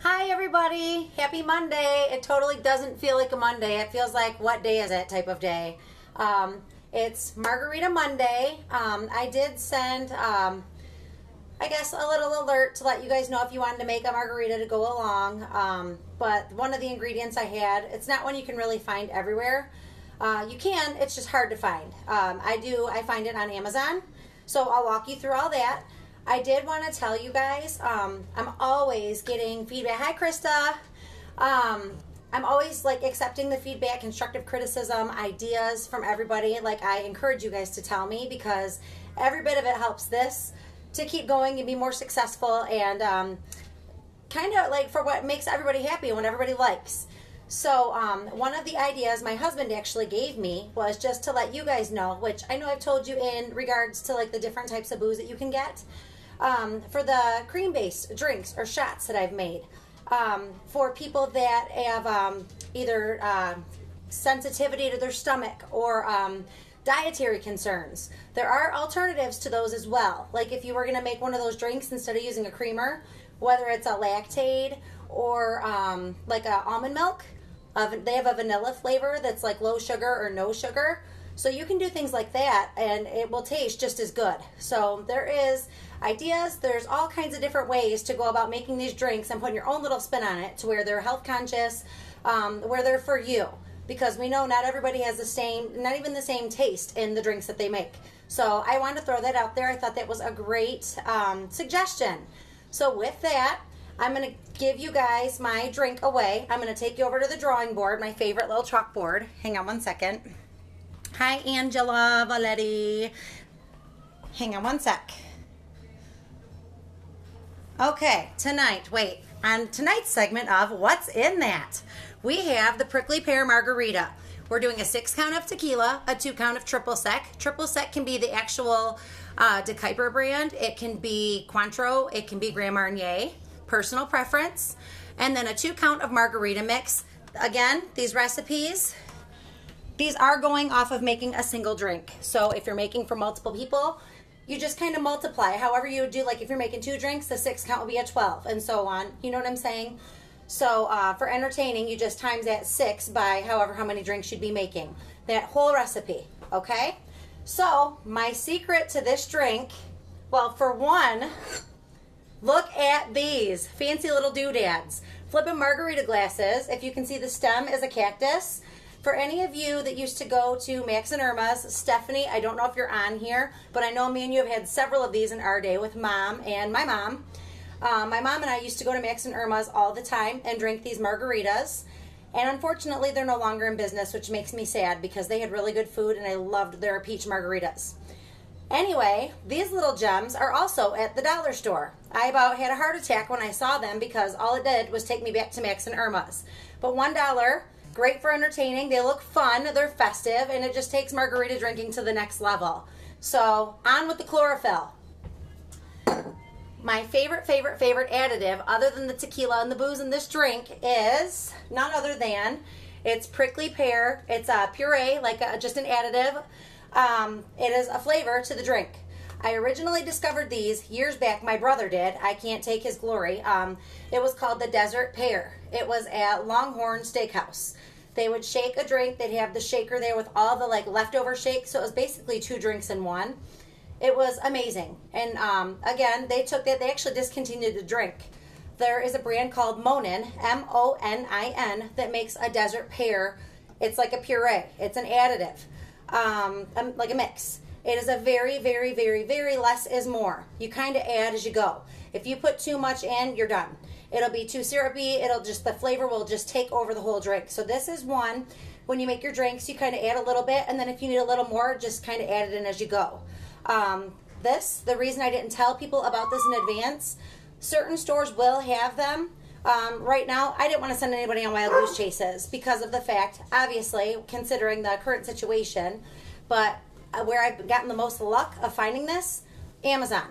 Hi everybody, happy Monday. It totally doesn't feel like a Monday. It feels like what day is it type of day. It's Margarita Monday. I did send, I guess, a little alert to let you guys know if you wanted to make a margarita to go along. But one of the ingredients I had, it's not one you can really find everywhere. You can, it's just hard to find. I find it on Amazon. So I'll walk you through all that. I did want to tell you guys, I'm always getting feedback. Hi, Krista. I'm always like accepting the feedback, constructive criticism, ideas from everybody. Like, I encourage you guys to tell me because every bit of it helps this to keep going and be more successful and kind of like for what makes everybody happy and what everybody likes. So one of the ideas my husband actually gave me was just to let you guys know, which I know I've told you in regards to like the different types of booze that you can get. For the cream-based drinks or shots that I've made, for people that have either sensitivity to their stomach or dietary concerns, there are alternatives to those as well. Like if you were going to make one of those drinks instead of using a creamer, whether it's a Lactaid or like a almond milk, they have a vanilla flavor that's like low sugar or no sugar. So you can do things like that and it will taste just as good. So there is ideas, there's all kinds of different ways to go about making these drinks and putting your own little spin on it to where they're health conscious, where they're for you. Because we know not everybody has the same, not even the same taste in the drinks that they make. So I wanted to throw that out there. I thought that was a great suggestion. So with that, I'm going to give you guys my drink away. I'm going to take you over to the drawing board, my favorite little chalkboard. Hang on one second. Hi, Angela Valetti. Hang on one sec. Okay, on tonight's segment of What's in That, we have the Prickly Pear Margarita. We're doing a 6 count of tequila, a 2 count of triple sec. Triple sec can be the actual De Kuyper brand. It can be Cointreau. It can be Grand Marnier. Personal preference. And then a 2 count of margarita mix. Again, these recipes, these are going off of making a single drink. So if you're making for multiple people, you just kind of multiply. However you would do, like if you're making 2 drinks, the 6 count will be a 12 and so on. You know what I'm saying? So for entertaining, you just times that 6 by how many drinks you'd be making. That whole recipe, okay? So my secret to this drink, well, for one, look at these fancy little doodads. Flipping margarita glasses. If you can see, the stem is a cactus. For any of you that used to go to Max and Irma's, Stephanie, I don't know if you're on here, but I know me and you have had several of these in our day with Mom and my mom. My mom and I used to go to Max and Irma's all the time and drink these margaritas. And unfortunately, they're no longer in business, which makes me sad because they had really good food and I loved their peach margaritas. Anyway, these little gems are also at the dollar store. I about had a heart attack when I saw them because all it did was take me back to Max and Irma's. But $1, great for entertaining. They look fun, they're festive, and it just takes margarita drinking to the next level. So on with the chlorophyll. My favorite additive other than the tequila and the booze in this drink is none other than, it's prickly pear. It's a puree, like just an additive. It is a flavor to the drink. I originally discovered these years back. My brother did. I can't take his glory. It was called the Desert Pear. It was at Longhorn Steakhouse. They would shake a drink. They'd have the shaker there with all the like leftover shakes. So it was basically 2 drinks in one. It was amazing. And again, they actually discontinued the drink. There is a brand called Monin, M-O-N-I-N, that makes a desert pear. It's like a puree. It's an additive, like a mix. It is a very less is more. You kind of add as you go. If you put too much in, you're done. It'll be too syrupy. The flavor will just take over the whole drink. So this is one, when you make your drinks, you kind of add a little bit, and then if you need a little more, just kind of add it in as you go. The reason I didn't tell people about this in advance, certain stores will have them. Right now, I didn't want to send anybody on wild goose chases because of the fact, obviously, considering the current situation, but where I've gotten the most luck of finding this, Amazon.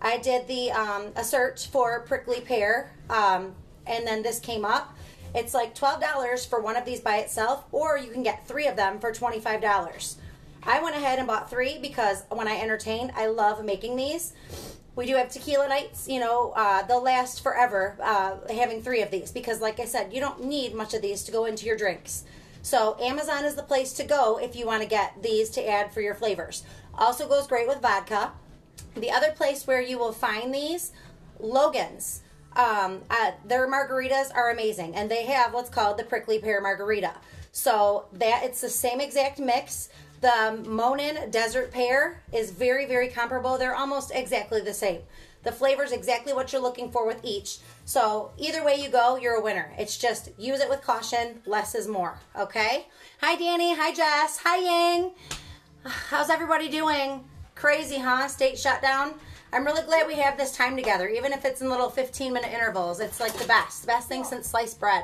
I did a search for prickly pear, and then this came up. It's like $12 for one of these by itself, or you can get 3 of them for $25. I went ahead and bought 3 because when I entertain, I love making these. We do have tequila nights, you know, they'll last forever having 3 of these because, like I said, you don't need much of these to go into your drinks. So Amazon is the place to go if you want to get these to add for your flavors. Also goes great with vodka. The other place where you will find these, Logan's. Their margaritas are amazing, and they have what's called the prickly pear margarita. So that it's the same exact mix. The Monin Desert Pear is very, very comparable. They're almost exactly the same. The flavor's exactly what you're looking for with each. So either way you go, you're a winner. It's just use it with caution. Less is more, okay? Hi, Danny. Hi, Jess. Hi, Yang. How's everybody doing? Crazy, huh? State shutdown. I'm really glad we have this time together, even if it's in little 15-minute intervals. It's like the best. The best thing since sliced bread.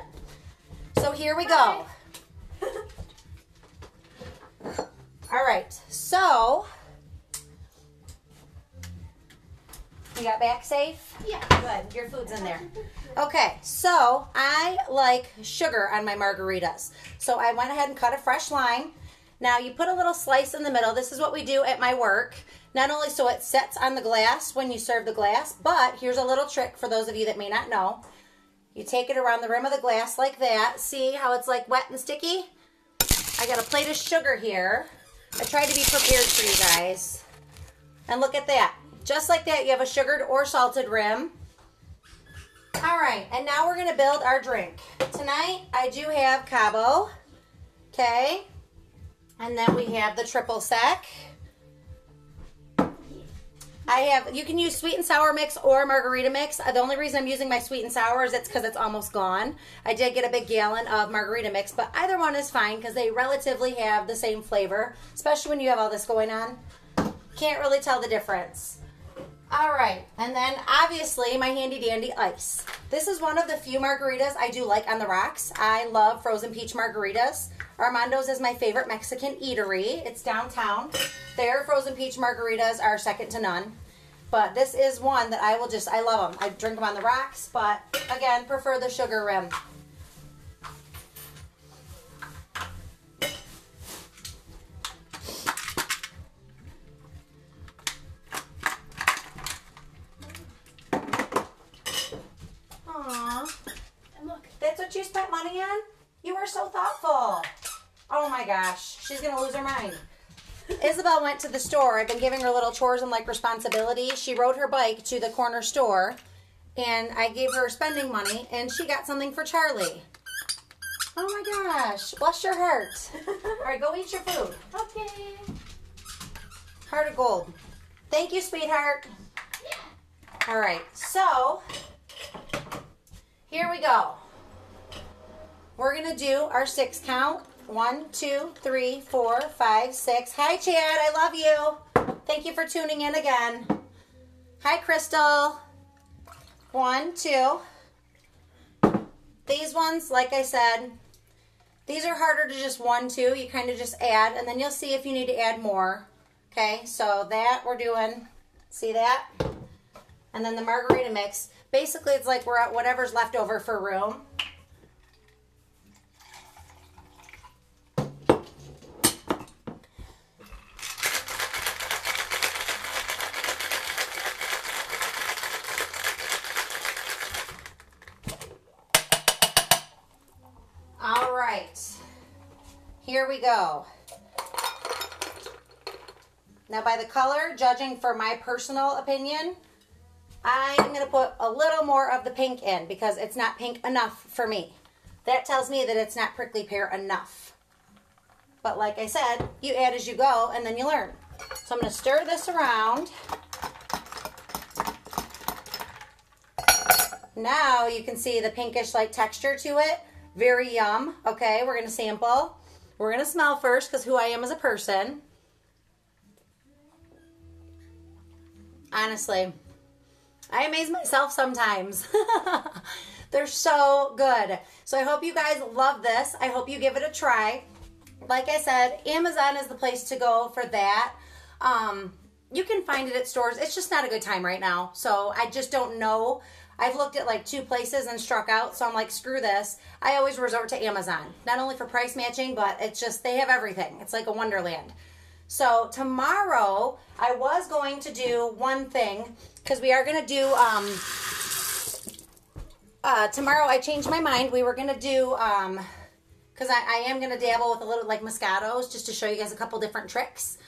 So here we go. All right, so you got back safe? Yeah. Good, your food's in there. Okay, so I like sugar on my margaritas. So I went ahead and cut a fresh lime. Now you put a little slice in the middle. This is what we do at my work. Not only so it sets on the glass when you serve the glass, but here's a little trick for those of you that may not know. You take it around the rim of the glass like that. See how it's like wet and sticky? I got a plate of sugar here. I tried to be prepared for you guys. And look at that. Just like that, you have a sugared or salted rim. All right, and now we're gonna build our drink. Tonight, I do have Cabo, okay? And then we have the triple sec. You can use sweet and sour mix or margarita mix. The only reason I'm using my sweet and sour is it's because it's almost gone. I did get a big gallon of margarita mix, but either one is fine because they relatively have the same flavor, especially when you have all this going on. Can't really tell the difference. All right, and then obviously my handy dandy ice. This is one of the few margaritas I do like on the rocks. I love frozen peach margaritas. Armando's is my favorite Mexican eatery. It's downtown. Their frozen peach margaritas are second to none. But this is one that I love them. I drink them on the rocks, but again, prefer the sugar rim. Aww. And look. That's what you spent money on? You were so thoughtful. Oh my gosh, she's gonna lose her mind. Isabel went to the store. I've been giving her little chores and like responsibility. She rode her bike to the corner store and I gave her spending money and she got something for Charlie. Oh my gosh, bless your heart. All right, go eat your food. Okay. Heart of gold. Thank you, sweetheart. Yeah. All right, so here we go. We're gonna do our 6 count. 1, 2, 3, 4, 5, 6. Hi, Chad. I love you. Thank you for tuning in again. Hi, Crystal. 1, 2. These ones, like I said, these are harder to just 1, 2. You kind of just add, and then you'll see if you need to add more. Okay, so that we're doing, see that? And then the margarita mix. Basically, it's like we're at whatever's left over for room. Here we go. Now by the color, judging for my personal opinion, I am going to put a little more of the pink in because it's not pink enough for me. That tells me that it's not prickly pear enough. But like I said, you add as you go and then you learn. So I'm going to stir this around. Now you can see the pinkish like texture to it. Very yum. Okay, we're going to sample. We're going to smell first because who I am as a person. Honestly, I amaze myself sometimes. They're so good. So I hope you guys love this. I hope you give it a try. Like I said, Amazon is the place to go for that. You can find it at stores. It's just not a good time right now. So I just don't know. I've looked at like 2 places and struck out, so I'm like, screw this. I always resort to Amazon, not only for price matching, but it's just, they have everything. It's like a wonderland. So tomorrow, I was going to do one thing, because we are going to do, tomorrow I changed my mind. We were going to do, because I am going to dabble with a little like Moscatos, just to show you guys a couple different tricks.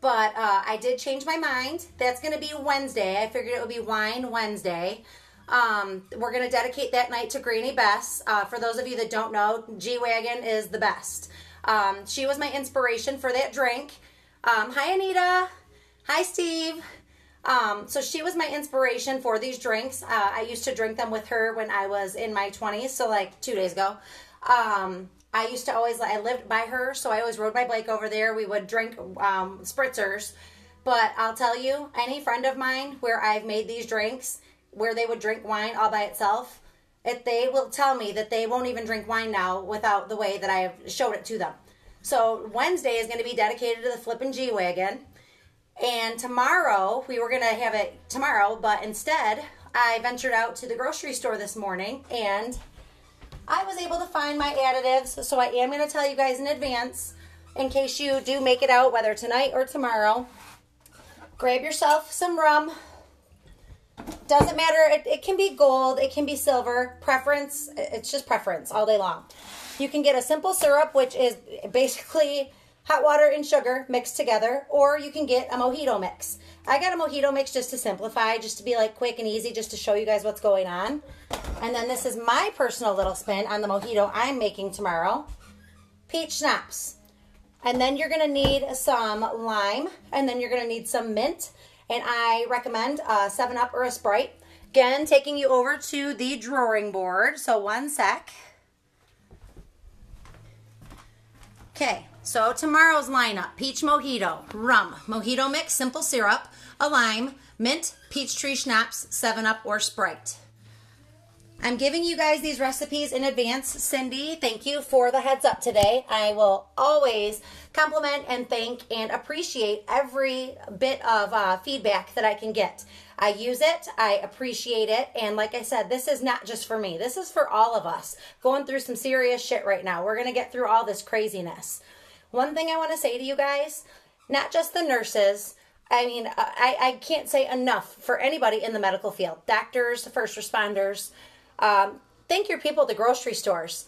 But I did change my mind. That's going to be Wednesday. I figured it would be Wine Wednesday. We're going to dedicate that night to Granny Bess. For those of you that don't know, G-Wagon is the best. She was my inspiration for that drink. Hi, Anita. Hi, Steve. So she was my inspiration for these drinks. I used to drink them with her when I was in my 20s, so like 2 days ago. I used to always, I lived by her, so I always rode my bike over there. We would drink spritzers. But I'll tell you, any friend of mine where I've made these drinks, where they would drink wine all by itself, they will tell me that they won't even drink wine now without the way that I have showed it to them. So Wednesday is going to be dedicated to the Flippin' G-Wagon. And tomorrow, we were going to have it tomorrow, but instead, I ventured out to the grocery store this morning, and I was able to find my additives. So I am going to tell you guys in advance, in case you do make it out, whether tonight or tomorrow. Grab yourself some rum. Doesn't matter. It can be gold. It can be silver. Preference. It's just preference all day long. You can get a simple syrup, which is basically hot water and sugar mixed together, or you can get a mojito mix. I got a mojito mix just to simplify, just to be like quick and easy, just to show you guys what's going on. And then this is my personal little spin on the mojito I'm making tomorrow. Peach schnapps. And then you're going to need some lime, and then you're going to need some mint. And I recommend a 7-Up or a Sprite. Again, taking you over to the drawing board. So one sec. Okay, so tomorrow's lineup: peach mojito, rum, mojito mix, simple syrup, a lime, mint, peach tree schnapps, 7-Up or Sprite. I'm giving you guys these recipes in advance. Cindy, thank you for the heads up today. I will always compliment and thank and appreciate every bit of feedback that I can get. I use it, I appreciate it, and like I said, this is not just for me. This is for all of us going through some serious shit right now. We're going to get through all this craziness. One thing I want to say to you guys, not just the nurses, I mean, I can't say enough for anybody in the medical field, doctors, first responders. Thank your people at the grocery stores.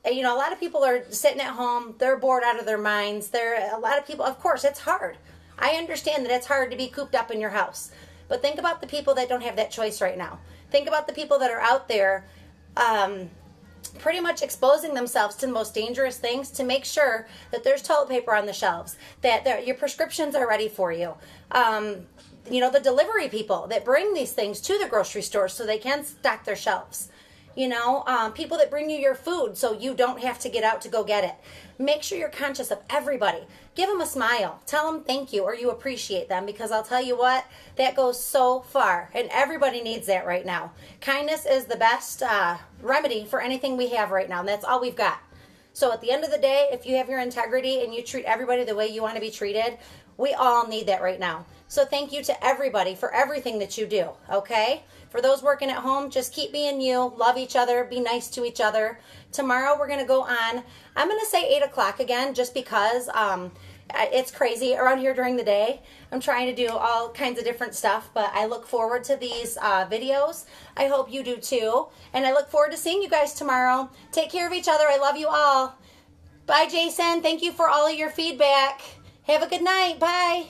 You know, a lot of people are sitting at home. They're bored out of their minds. A lot of people, of course, it's hard. I understand that it's hard to be cooped up in your house. But think about the people that don't have that choice right now. Think about the people that are out there pretty much exposing themselves to the most dangerous things to make sure that there's toilet paper on the shelves, that your prescriptions are ready for you. You know, the delivery people that bring these things to the grocery store so they can stock their shelves. You know, people that bring you your food so you don't have to get out to go get it. Make sure you're conscious of everybody. Give them a smile. Tell them thank you or you appreciate them, because I'll tell you what, that goes so far. And everybody needs that right now. Kindness is the best remedy for anything we have right now. And that's all we've got. So at the end of the day, if you have your integrity and you treat everybody the way you want to be treated, we all need that right now. So thank you to everybody for everything that you do, okay? For those working at home, just keep being you, love each other, be nice to each other. Tomorrow we're going to go on, I'm going to say 8 o'clock again, just because it's crazy around here during the day. I'm trying to do all kinds of different stuff, but I look forward to these videos. I hope you do too. And I look forward to seeing you guys tomorrow. Take care of each other. I love you all. Bye, Jason. Thank you for all of your feedback. Have a good night. Bye.